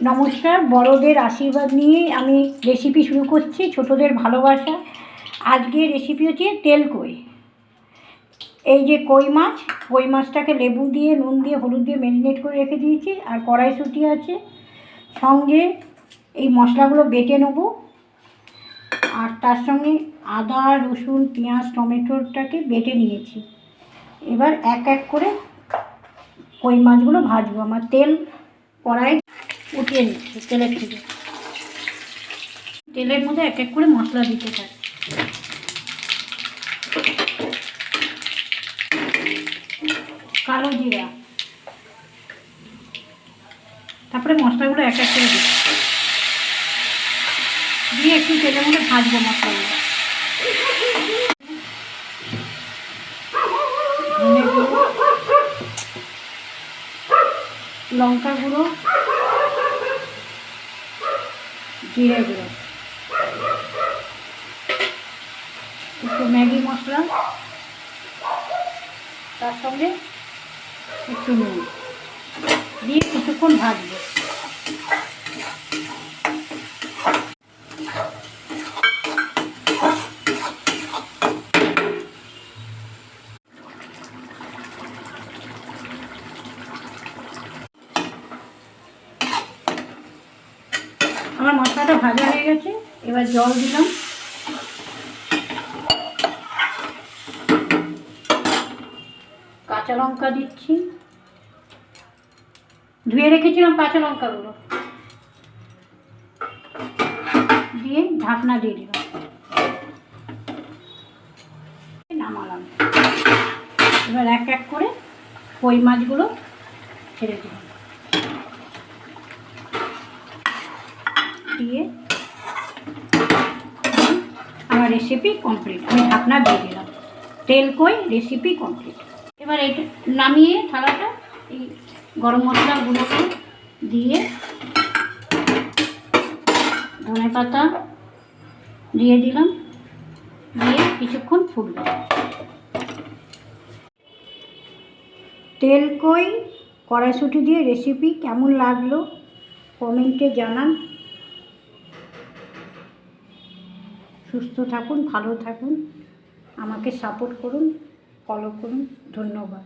নমস্কার, বড়দের আশীর্বাদ নিয়ে আমি রেসিপি শুরু করছি। ছোটদের ভালোবাসা। আজকে রেসিপি হচ্ছে তেল কই। এই যে কই মাছটাকে লেবু দিয়ে, নুন দিয়ে, হলুদ দিয়ে ম্যারিনেট করে রেখে দিয়েছি। আর কড়াইশুঁটি আছে, সঙ্গে এই মশলাগুলো বেটে নেব। আর তার সঙ্গে আদা, রসুন, পেঁয়াজ, টমেটোটাকে বেটে নিয়েছি। এবার এক এক করে কই মাছগুলো ভাজবো। আমার তেল কড়াই উঠিয়ে নিচ্ছি তেলের থেকে। তেলের মধ্যে এক এক করে মশলা দিতে থাকি। কালো জিরা, তারপরে মশলাগুলো এক এক করে দিয়ে একটু তেলের মধ্যে ভাজবো মশলাগুলো। ধনে গুঁড়ো, লঙ্কা গুঁড়ো, জিরে গুঁড়ো, একটু ম্যাগি মশলা, তার সঙ্গে একটু নুন দিয়ে কিছুক্ষণ ভাজবো। আমার মশলাটা ভাজা হয়ে গেছে, এবার জল দিলাম। কাঁচা লঙ্কা দিচ্ছি, ধুয়ে রেখেছিলাম কাঁচা লঙ্কাগুলো, দিয়ে ঢাকনা দিয়ে দিলাম, নামালাম। এবার এক এক করে কই মাছগুলো ছেড়ে দিলাম, দিয়ে আমার রেসিপি কমপ্লিট। আমি ঢাকনা দিয়ে দিলাম, তেল কই রেসিপি কমপ্লিট। এবার এটা নামিয়ে থালাটা এই গরম মশলাগুলোকে দিয়ে, ধনে পাতা দিয়ে দিলাম, দিয়ে কিছুক্ষণ ফুটবে। তেল কই কড়াইশুঁটি দিয়ে রেসিপি কেমন লাগলো কমেন্টে জানান। সুস্থ থাকুন, ভালো থাকুন, আমাকে সাপোর্ট করুন, ফলো করুন। ধন্যবাদ।